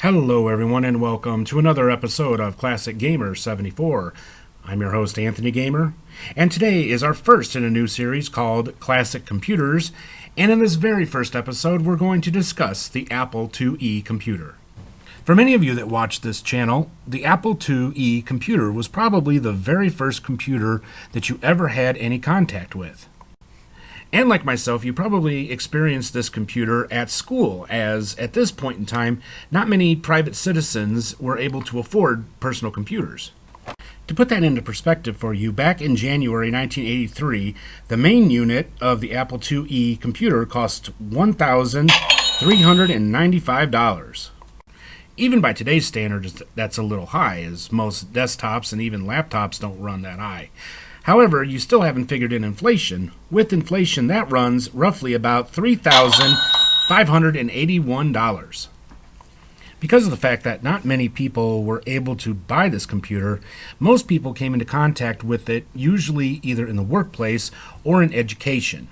Hello everyone and welcome to another episode of Classic Gamer 74. I'm your host Anthony Gamer, and today is our first in a new series called Classic Computers, and in this very first episode we're going to discuss the Apple IIe computer. For many of you that watch this channel, the Apple IIe computer was probably the very first computer that you ever had any contact with. And like myself, you probably experienced this computer at school, as at this point in time, not many private citizens were able to afford personal computers. To put that into perspective for you, back in January 1983, the main unit of the Apple IIe computer cost $1,395. Even by today's standards, that's a little high, as most desktops and even laptops don't run that high. However, you still haven't figured in inflation. With inflation, that runs roughly about $3,581. Because of the fact that not many people were able to buy this computer, most people came into contact with it usually either in the workplace or in education.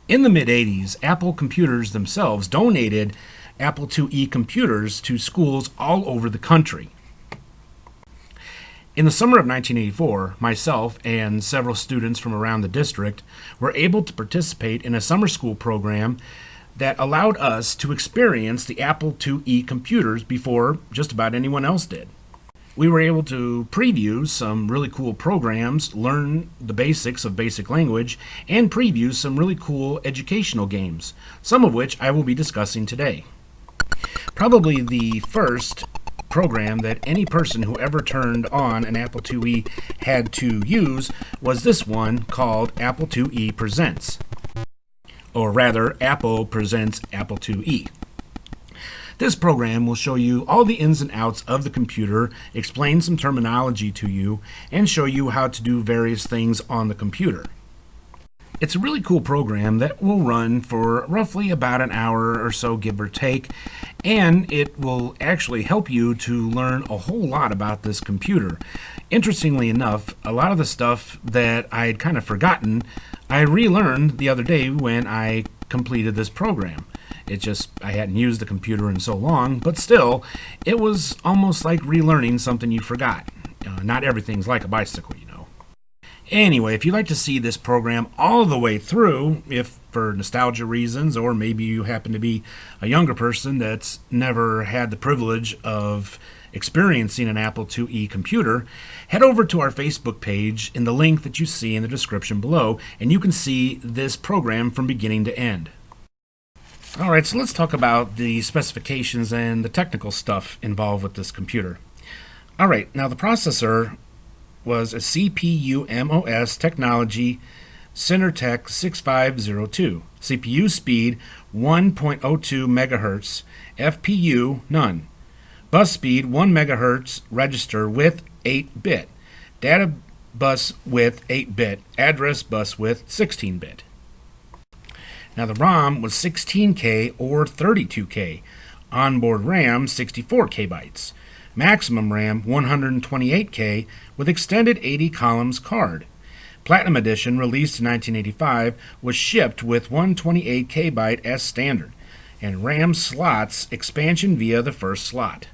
In the mid-'80s, Apple Computers themselves donated Apple IIe computers to schools all over the country. In the summer of 1984, myself and several students from around the district were able to participate in a summer school program that allowed us to experience the Apple IIe computers before just about anyone else did. We were able to preview some really cool programs, learn the basics of basic language, and preview some really cool educational games, some of which I will be discussing today. Probably the first program that any person who ever turned on an Apple IIe had to use was this one called Apple IIe Presents. Or rather, Apple Presents Apple IIe. This program will show you all the ins and outs of the computer, explain some terminology to you, and show you how to do various things on the computer. It's a really cool program that will run for roughly about an hour or so, give or take, and it will actually help you to learn a whole lot about this computer. Interestingly enough, a lot of the stuff that I had kind of forgotten, I relearned the other day when I completed this program. I hadn't used the computer in so long, but still, it was almost like relearning something you forgot. Not everything's like a bicycle, you know. Anyway, if you'd like to see this program all the way through, if for nostalgia reasons, or maybe you happen to be a younger person that's never had the privilege of experiencing an Apple IIe computer, head over to our Facebook page in the link that you see in the description below, and you can see this program from beginning to end. Alright, so let's talk about the specifications and the technical stuff involved with this computer. Alright, now the processor was a CPU MOS Technology Cinertec 6502. CPU speed 1.02 MHz, FPU none. Bus speed 1 MHz, register width 8-bit. Data bus width 8-bit, address bus width 16-bit. Now the ROM was 16K or 32K. Onboard RAM 64K bytes. Maximum RAM 128K with extended 80 columns card. Platinum Edition, released in 1985, was shipped with 128K byte as standard, and RAM slots expansion via the first slot.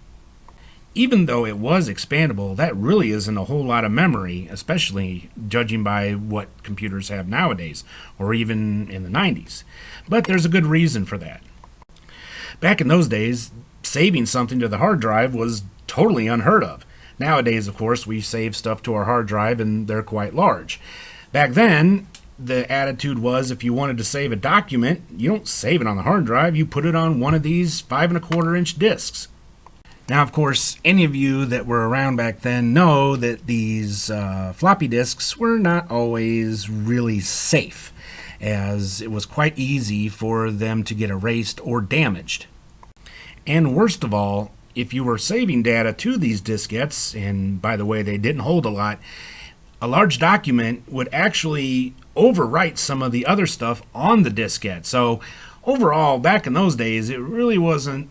Even though it was expandable, that really isn't a whole lot of memory, especially judging by what computers have nowadays, or even in the 90s. But there's a good reason for that. Back in those days, saving something to the hard drive was totally unheard of. Nowadays, of course, we save stuff to our hard drive and they're quite large. Back then, the attitude was if you wanted to save a document, you don't save it on the hard drive, you put it on one of these 5¼ discs. Now, of course, any of you that were around back then know that these floppy disks were not always really safe, as it was quite easy for them to get erased or damaged. And worst of all, if you were saving data to these diskettes, and by the way, they didn't hold a lot, a large document would actually overwrite some of the other stuff on the diskette. So overall, back in those days, it really wasn't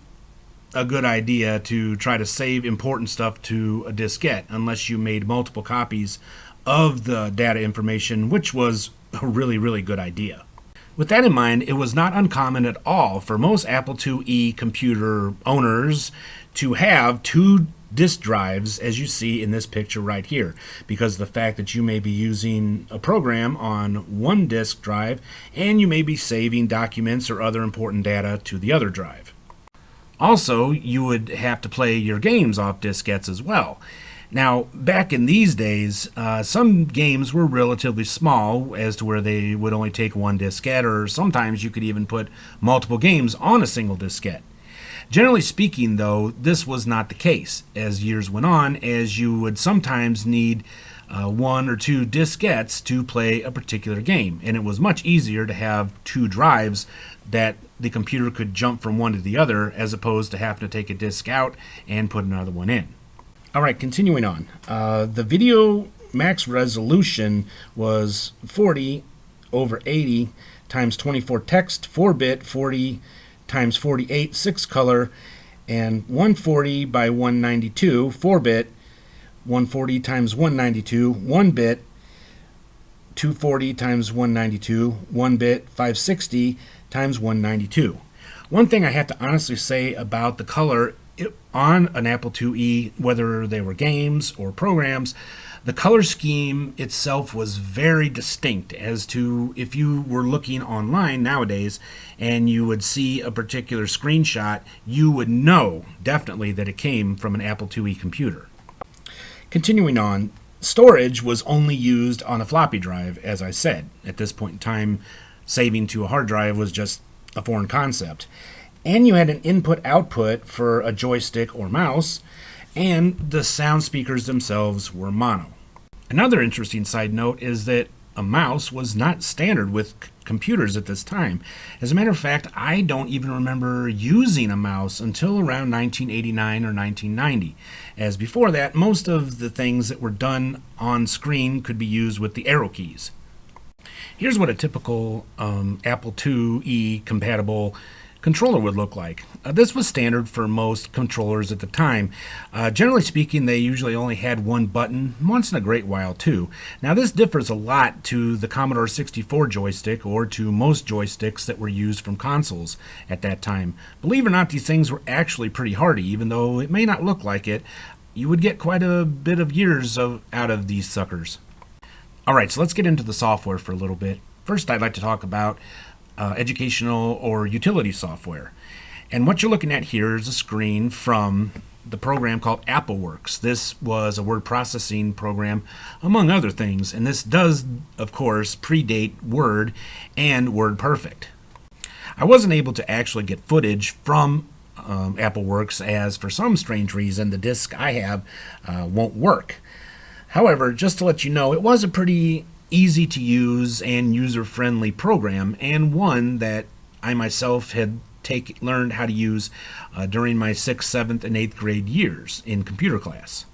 a good idea to try to save important stuff to a diskette unless you made multiple copies of the data information, which was a really, really good idea. With that in mind, it was not uncommon at all for most Apple IIe computer owners to have two disk drives, as you see in this picture right here, because of the fact that you may be using a program on one disk drive and you may be saving documents or other important data to the other drive. Also, you would have to play your games off diskettes as well. Now, back in these days, some games were relatively small as to where they would only take one diskette, or sometimes you could even put multiple games on a single diskette. Generally speaking, though, this was not the case as years went on, as you would sometimes need one or two diskettes to play a particular game, and it was much easier to have two drives that the computer could jump from one to the other as opposed to having to take a disk out and put another one in. Alright, continuing on. The video max resolution was 40/80 times 24 text, 4-bit, 40 times 48, 6 color, and 140 by 192, 4-bit, 140 times 192, 1-bit, 240 times 192, 1-bit, 560 times 192. One thing I have to honestly say about the color on an Apple IIe, whether they were games or programs, the color scheme itself was very distinct as to if you were looking online nowadays and you would see a particular screenshot, you would know definitely that it came from an Apple IIe computer. Continuing on, storage was only used on a floppy drive, as I said. At this point in time, saving to a hard drive was just a foreign concept. And you had an input-output for a joystick or mouse, and the sound speakers themselves were mono. Another interesting side note is that a mouse was not standard with computers at this time. As a matter of fact, I don't even remember using a mouse until around 1989 or 1990, as before that, most of the things that were done on screen could be used with the arrow keys. Here's what a typical Apple IIe compatible controller would look like. This was standard for most controllers at the time. Generally speaking, they usually only had one button, once in a great while too. Now this differs a lot to the Commodore 64 joystick or to most joysticks that were used from consoles at that time. Believe it or not, these things were actually pretty hardy, even though it may not look like it. You would get quite a bit of years out of these suckers. Alright, so let's get into the software for a little bit. First, I'd like to talk about educational or utility software. And what you're looking at here is a screen from the program called AppleWorks. This was a word processing program, among other things, and this does, of course, predate Word and WordPerfect. I wasn't able to actually get footage from AppleWorks, as for some strange reason the disk I have won't work. However, just to let you know, it was a pretty easy to use and user-friendly program, and one that I myself had learned how to use during my 6th, 7th, and 8th grade years in computer class.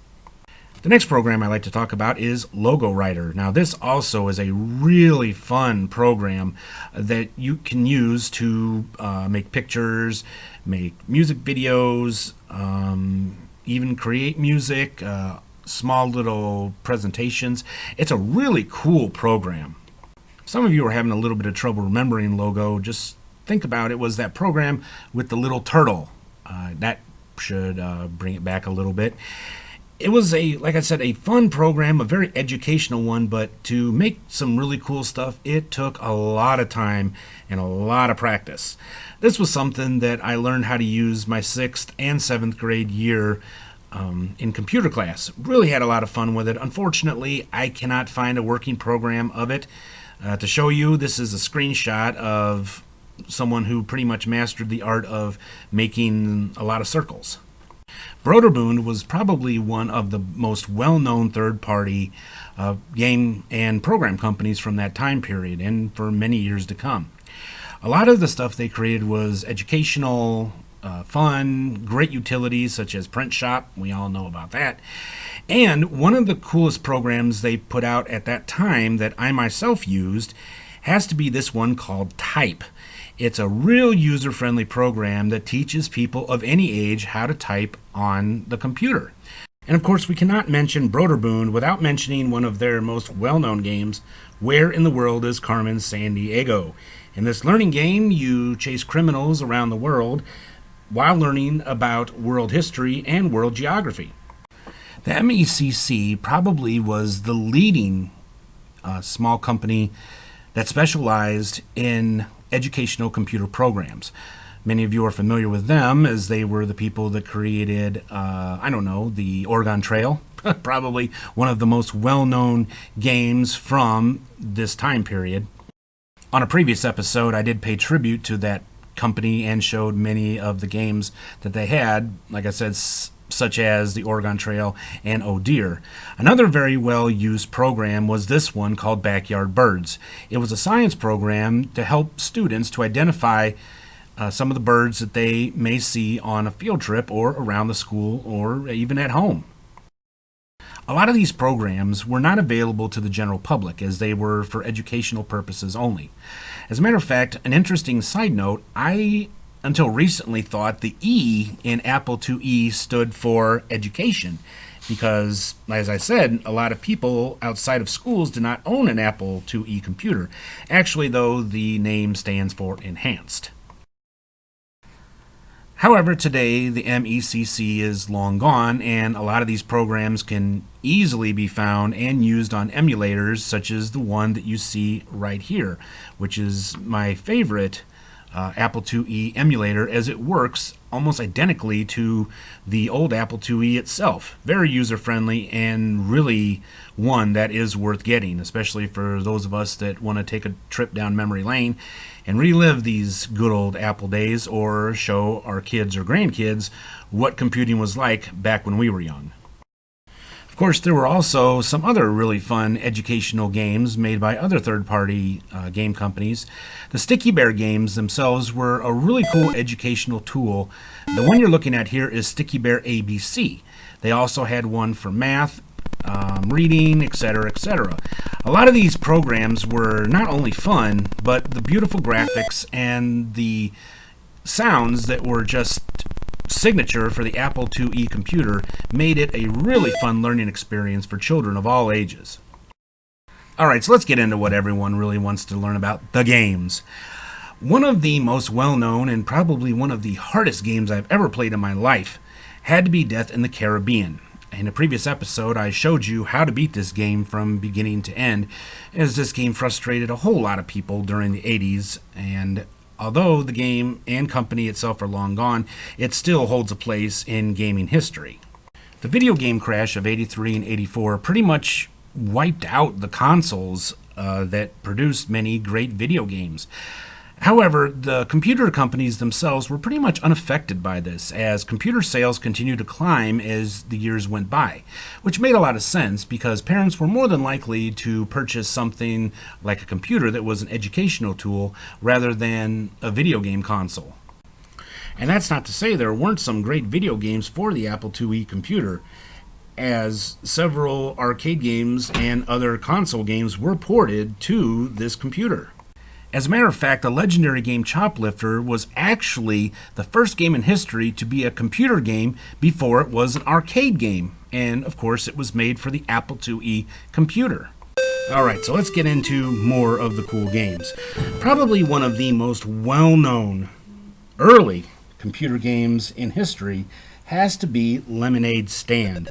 The next program I like to talk about is Logo Writer. Now this also is a really fun program that you can use to make pictures, make music videos, even create music, small little presentations. It's a really cool program. Some of you are having a little bit of trouble remembering Logo. Just think about it was that program with the little turtle. That should bring it back a little bit. It was like I said, a fun program, a very educational one, but to make some really cool stuff, it took a lot of time and a lot of practice. This was something that I learned how to use my 6th and 7th grade year in computer class. Really had a lot of fun with it. Unfortunately, I cannot find a working program of it to show you. This is a screenshot of someone who pretty much mastered the art of making a lot of circles. Brodeur Boon was probably one of the most well-known third-party game and program companies from that time period and for many years to come. A lot of the stuff they created was educational, fun, great utilities such as Print Shop. We all know about that. And one of the coolest programs they put out at that time that I myself used has to be this one called Type. It's a real user-friendly program that teaches people of any age how to type on the computer. And of course, we cannot mention Brodeur Boon without mentioning one of their most well-known games, Where in the World is Carmen Sandiego? In this learning game, you chase criminals around the world while learning about world history and world geography. The MACC probably was the leading small company that specialized in educational computer programs. Many of you are familiar with them as they were the people that created, the Oregon Trail, probably one of the most well-known games from this time period. On a previous episode, I did pay tribute to that company and showed many of the games that they had, like I said, such as the Oregon Trail and Oh Dear. Another very well-used program was this one called Backyard Birds. It was a science program to help students to identify some of the birds that they may see on a field trip or around the school or even at home. A lot of these programs were not available to the general public as they were for educational purposes only. As a matter of fact, an interesting side note, I until recently thought the E in Apple IIe stood for education because, as I said, a lot of people outside of schools do not own an Apple IIe computer. Actually, though, the name stands for enhanced. However, today the MACC is long gone, and a lot of these programs can easily be found and used on emulators such as the one that you see right here, which is my favorite Apple IIe emulator, as it works almost identically to the old Apple IIe itself. Very user-friendly and really one that is worth getting, especially for those of us that want to take a trip down memory lane and relive these good old Apple days or show our kids or grandkids what computing was like back when we were young. Of course, there were also some other really fun educational games made by other third-party game companies. The Sticky Bear games themselves were a really cool educational tool. The one you're looking at here is Sticky Bear ABC. They also had one for math, reading, etc., etc. A lot of these programs were not only fun, but the beautiful graphics and the sounds that were just signature for the Apple IIe computer made it a really fun learning experience for children of all ages. Alright, so let's get into what everyone really wants to learn about, the games. One of the most well-known and probably one of the hardest games I've ever played in my life had to be Death in the Caribbean. In a previous episode, I showed you how to beat this game from beginning to end, as this game frustrated a whole lot of people during the 80s, and although the game and company itself are long gone, it still holds a place in gaming history. The video game crash of 83 and 84 pretty much wiped out the consoles that produced many great video games. However, the computer companies themselves were pretty much unaffected by this, as computer sales continued to climb as the years went by, which made a lot of sense because parents were more than likely to purchase something like a computer that was an educational tool rather than a video game console. And that's not to say there weren't some great video games for the Apple IIe computer, as several arcade games and other console games were ported to this computer. As a matter of fact, the legendary game Choplifter was actually the first game in history to be a computer game before it was an arcade game. And of course, it was made for the Apple IIe computer. Alright, so let's get into more of the cool games. Probably one of the most well-known early computer games in history has to be Lemonade Stand.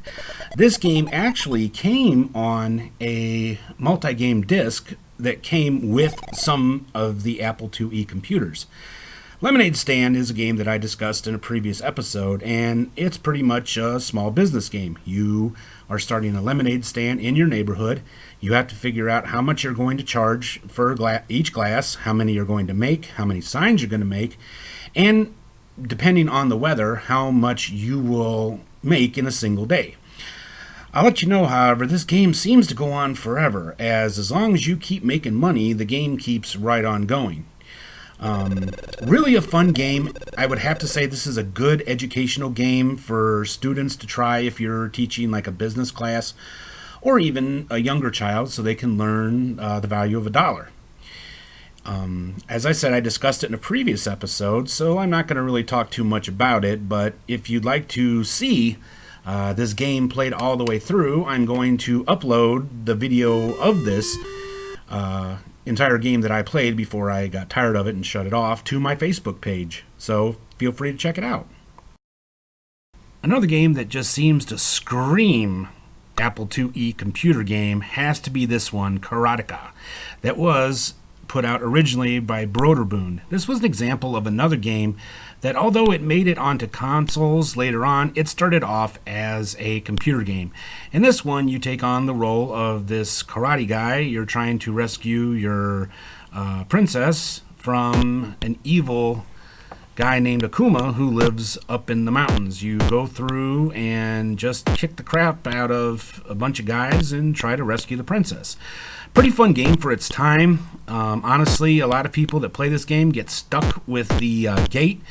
This game actually came on a multi-game disc that came with some of the Apple IIe computers. Lemonade Stand is a game that I discussed in a previous episode, and it's pretty much a small business game. You are starting a lemonade stand in your neighborhood. You have to figure out how much you're going to charge for each glass, how many you're going to make, how many signs you're going to make, and depending on the weather, how much you will make in a single day. I'll let you know, however, this game seems to go on forever, as long as you keep making money, the game keeps right on going. Really a fun game. I would have to say this is a good educational game for students to try if you're teaching like a business class or even a younger child so they can learn the value of a dollar. As I said, I discussed it in a previous episode, so I'm not going to really talk too much about it, but if you'd like to see this game played all the way through, I'm going to upload the video of this entire game that I played before I got tired of it and shut it off to my Facebook page. So feel free to check it out. Another game that just seems to scream Apple IIe computer game has to be this one, Karateka, that was put out originally by Brodeur Boon. This was an example of another game that, although it made it onto consoles later on, it started off as a computer game. In this one, you take on the role of this karate guy. You're trying to rescue your princess from an evil guy named Akuma who lives up in the mountains. You go through and just kick the crap out of a bunch of guys and try to rescue the princess. Pretty fun game for its time. Honestly, a lot of people that play this game get stuck with the gate.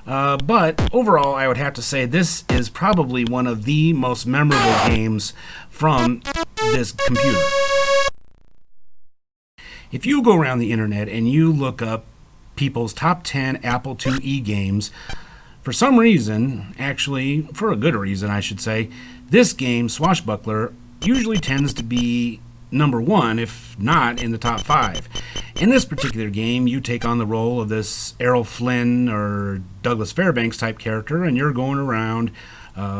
But overall, I would have to say this is probably one of the most memorable games from this computer. If you go around the internet and you look up people's top 10 Apple IIe games, for some reason, actually for a good reason I should say, this game, Swashbuckler, usually tends to be number one, if not in the top 5. In this particular game, you take on the role of this Errol Flynn or Douglas Fairbanks type character, and you're going around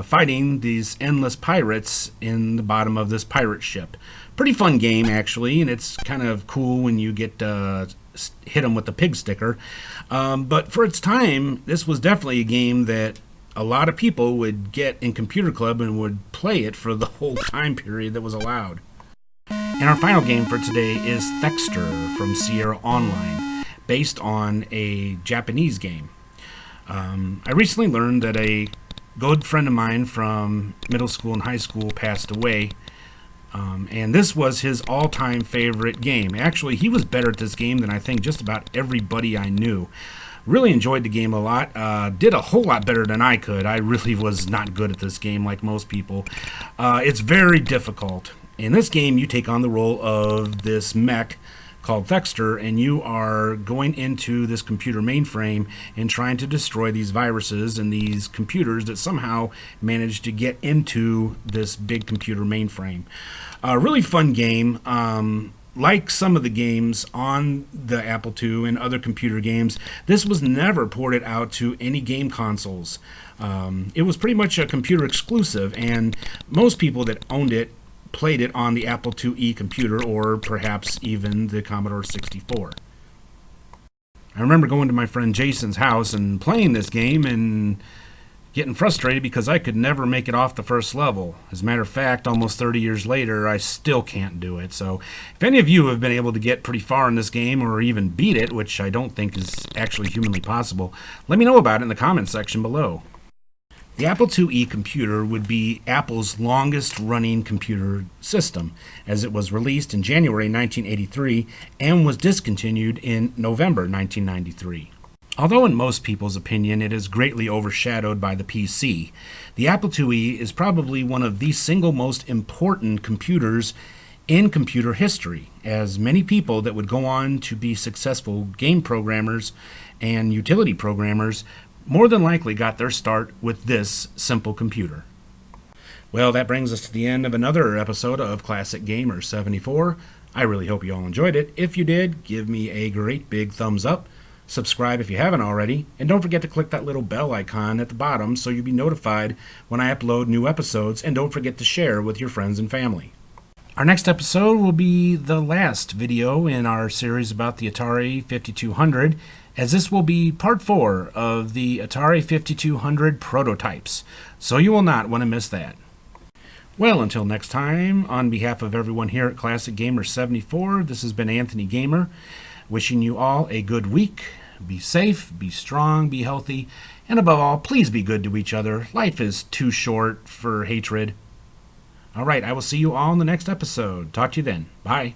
fighting these endless pirates in the bottom of this pirate ship. Pretty fun game, actually, and it's kind of cool when you get hit them with the pig sticker. But for its time, this was definitely a game that a lot of people would get in computer club and would play it for the whole time period that was allowed. And our final game for today is Thexter from Sierra Online, based on a Japanese game. I recently learned that a good friend of mine from middle school and high school passed away, and this was his all-time favorite game. Actually, he was better at this game than I think just about everybody I knew. Really enjoyed the game a lot. Did a whole lot better than I could. I really was not good at this game like most people. It's very difficult. In this game, you take on the role of this mech called Thexter, and you are going into this computer mainframe and trying to destroy these viruses and these computers that somehow manage to get into this big computer mainframe. A really fun game. Like some of the games on the Apple II and other computer games, this was never ported out to any game consoles. It was pretty much a computer exclusive, and most people that owned it played it on the Apple IIe computer or perhaps even the Commodore 64. I remember going to my friend Jason's house and playing this game and getting frustrated because I could never make it off the first level. As a matter of fact, almost 30 years later, I still can't do it. So if any of you have been able to get pretty far in this game or even beat it, which I don't think is actually humanly possible, let me know about it in the comments section below. The Apple IIe computer would be Apple's longest running computer system, as it was released in January 1983 and was discontinued in November 1993. Although in most people's opinion it is greatly overshadowed by the PC, the Apple IIe is probably one of the single most important computers in computer history, as many people that would go on to be successful game programmers and utility programmers more than likely got their start with this simple computer. Well, that brings us to the end of another episode of Classic Gamer 74. I really hope you all enjoyed it. If you did, give me a great big thumbs up. Subscribe if you haven't already, and don't forget to click that little bell icon at the bottom so you'll be notified when I upload new episodes, and don't forget to share with your friends and family. Our next episode will be the last video in our series about the Atari 5200, as this will be part 4 of the Atari 5200 prototypes, so you will not want to miss that. Well, until next time, on behalf of everyone here at Classic Gamer 74, this has been Anthony Gamer, wishing you all a good week. Be safe, be strong, be healthy, and above all, please be good to each other. Life is too short for hatred. All right, I will see you all in the next episode. Talk to you then. Bye.